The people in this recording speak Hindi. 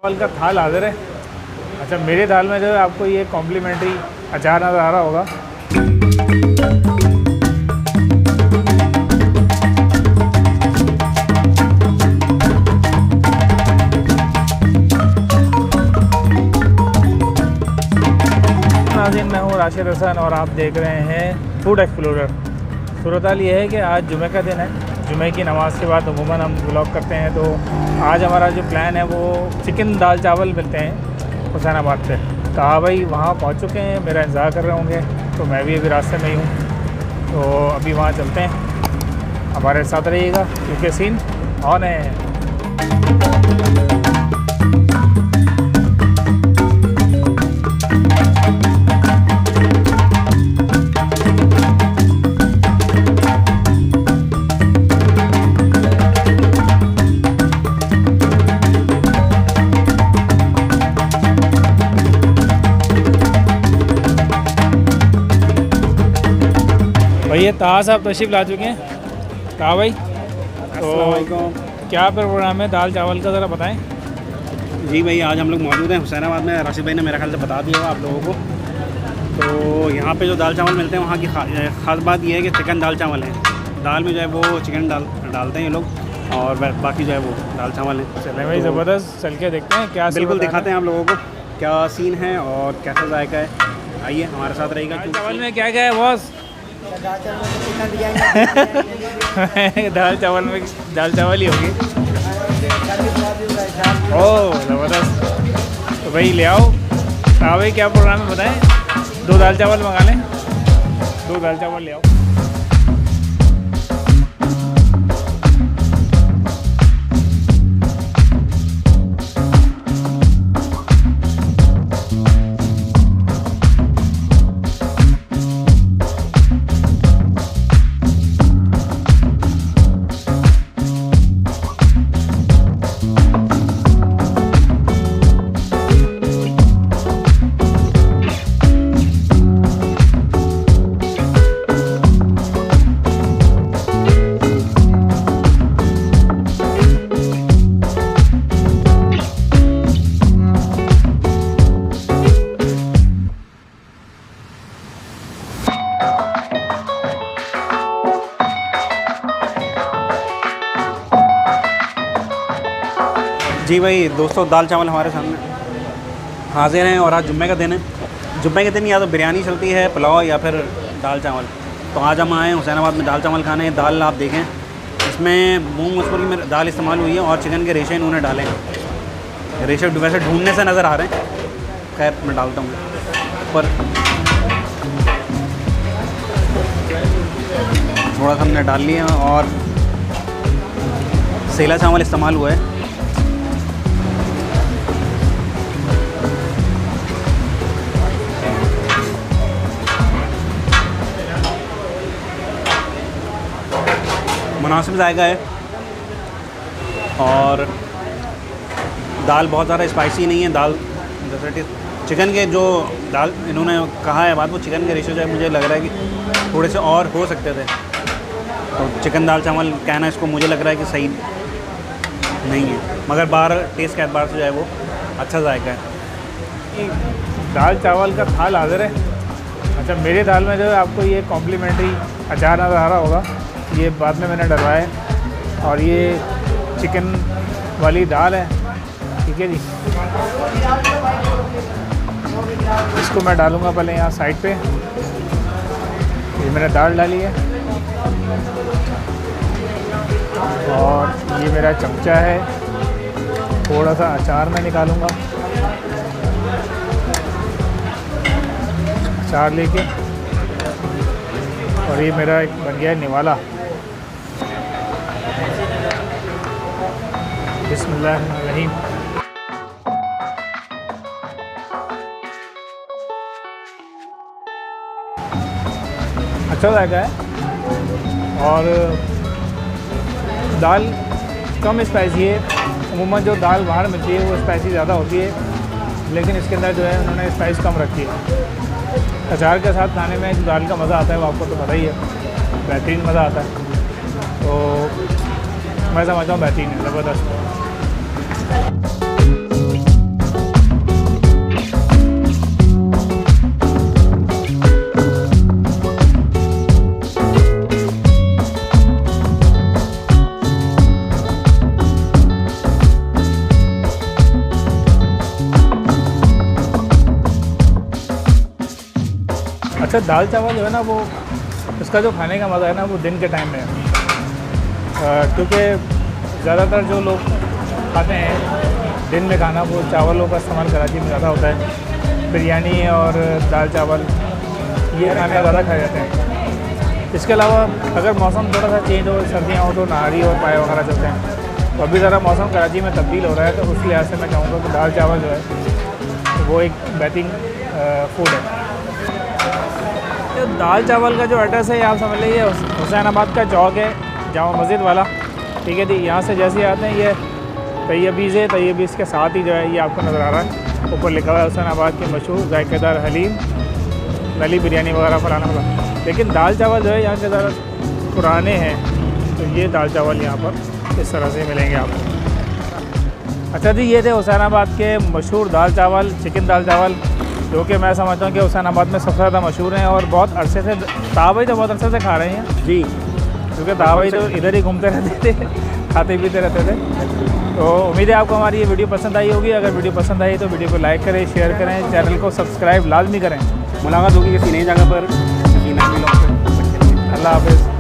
चावल का थाल हाजिर है। अच्छा, मेरे थाल में जो है आपको ये कॉम्प्लीमेंट्री अचार नज़र आ रहा होगा। नाज़रीन, मैं हूँ राशिद हसन और आप देख रहे हैं फूड एक्सप्लोरर। सूरत हाल ये है कि आज जुमे का दिन है। जुमे की नमाज़ के बाद अमूमन हम व्लॉग करते हैं, तो आज हमारा जो प्लान है वो चिकन दाल चावल मिलते हैं हुसैनाबाद से। तो हाँ भाई, वहाँ पहुँच चुके हैं, मेरा इंतज़ार कर रहे होंगे, तो मैं भी अभी रास्ते में ही हूँ। तो अभी वहाँ चलते हैं, हमारे साथ रहिएगा क्योंकि सीन ऑन है। भाई ये ताहा साहब तशरीफ़ ला चुके हैं। ताहा भाई, तो क्या प्रोग्राम है दाल चावल का, ज़रा बताएं। जी भाई, आज हम लोग मौजूद हैं हुसैनाबाद में। राशिद भाई ने मेरे ख्याल से बता दिया होगा आप लोगों को। तो यहाँ पे जो दाल चावल मिलते हैं वहाँ की ख़ास बात यह है कि चिकन दाल चावल है। दाल में जो है वो चिकन डालते हैं ये लोग, और बाकी जो है वो दाल चावल है। चलें भाई, ज़बरदस्त, चल के देखते हैं क्या। बिल्कुल दिखाते हैं आप लोगों को क्या सीन है और कैसा जायका है। आइए हमारे साथ रहेगा। दाल चावल में क्या क्या है बॉस? दाल चावल में दाल चावल ही होगी। ओह ज़बरदस्त। तो भाई ले आओ। हाँ भाई, क्या प्रोग्राम है बताएं। 2 दाल चावल मंगा लें, 2 दाल चावल ले आओ। जी भाई दोस्तों, दाल चावल हमारे सामने हाजिर हैं और आज जुम्मे का दिन है। जुम्मे के दिन या तो बिरयानी चलती है, पुलाव, या फिर दाल चावल। तो आज हम आए हैं हुसैनाबाद में दाल चावल खाने। दाल आप देखें, इसमें मूंग मसूर की दाल इस्तेमाल हुई है और चिकन के रेशे इन्होंने डाले हैं। रेशे वैसे ढूंढने से नज़र आ रहे हैं, खैर मैं डालता हूँ पर थोड़ा सा हमने डाल लिया। और सेला चावल इस्तेमाल हुआ है। मुनासिब जायका है और दाल बहुत ज़्यादा स्पाइसी नहीं है। दाल जैसे चिकन के जो दाल इन्होंने कहा है बात, वो चिकन के रेशो जो है मुझे लग रहा है कि थोड़े से और हो सकते थे। तो चिकन दाल चावल कहना इसको मुझे लग रहा है कि सही नहीं है, मगर बाहर टेस्ट के एतबार से जो है वो अच्छा जायका है। दाल चावल का थाल हाजिर है। अच्छा, मेरे थाल में जो है आपको ये कॉम्प्लीमेंट्री अचार नज़र आ रहा होगा, ये बाद में मैंने डलवाया है। और ये चिकन वाली दाल है, ठीक है जी। इसको मैं डालूँगा पहले यहाँ साइड पे। ये मैंने दाल डाली है और ये मेरा चमचा है। थोड़ा सा अचार मैं निकालूँगा, अचार लेके। और ये मेरा एक बन गया है निवाला। बिस्मिल्लाहिर्रहमानिर्रहीम। अच्छा जायका है और दाल कम स्पाइसी है। अमूमन जो दाल बाहर मिलती है वो स्पाइसी ज़्यादा होती है, लेकिन इसके अंदर जो है उन्होंने स्पाइस कम रखी है। अचार के साथ खाने में जो दाल का मज़ा आता है वो आपको तो पता ही है, बेहतरीन मज़ा आता है। तो मैं समझता हूँ बेहतरीन है, ज़बरदस्त। अच्छा, दाल चावल जो है ना वो इसका जो खाने का मज़ा है ना वो दिन के टाइम में है, क्योंकि ज़्यादातर जो लोग खाते हैं दिन में खाना वो चावलों का इस्तेमाल कराची में ज़्यादा होता है। बिरयानी और दाल चावल ये खाने ज़्यादा खाए जाते हैं। इसके अलावा अगर मौसम थोड़ा सा चेंज हो, सर्दियाँ हो, तो नारी और पाए वगैरह चलते हैं। तो अभी ज़रा मौसम कराची में तब्दील हो रहा है, तो उस लिहाज से मैं चाहूँगा कि दाल चावल जो है वो एक बेहतरीन फूड है। तो दाल चावल का जो एड्रेस है आप समझ लीजिए हुसैनाबाद का चौक है, जामा मस्जिद वाला, ठीक है जी। यहाँ से जैसे आते हैं ये तैयबीज़ है, तैयबीज़ के साथ ही जो है ये आपको नज़र आ रहा है, ऊपर लिखा हुआ है हुसैनाबाद की मशहूर जायकेदार हलीम, नली बिरयानी वगैरह फलाना फलाना। लेकिन दाल चावल जो है यहाँ के ज़रा पुराने हैं, तो ये दाल चावल यहाँ पर इस तरह से मिलेंगे आपको। अच्छा जी, ये थे हुसैनाबाद के मशहूर दाल चावल, चिकन दाल चावल, जो कि मैं समझता हूँ कि हुसैनाबाद में सबसे ज़्यादा मशहूर हैं और बहुत अरसे से ताबाई तो बहुत अरसे से खा रहे हैं जी, क्योंकि ताबाई तो इधर ही घूमते रहते थे, खाते पीते रहते थे। तो उम्मीद है आपको हमारी ये वीडियो पसंद आई होगी। अगर वीडियो पसंद आई तो वीडियो को लाइक करें, शेयर करें, चैनल को सब्सक्राइब लाजमी करें। मुलाकात होगी किसी नई जगह पर, किसी नए व्लॉग पे। अल्लाह हाफ़िज़।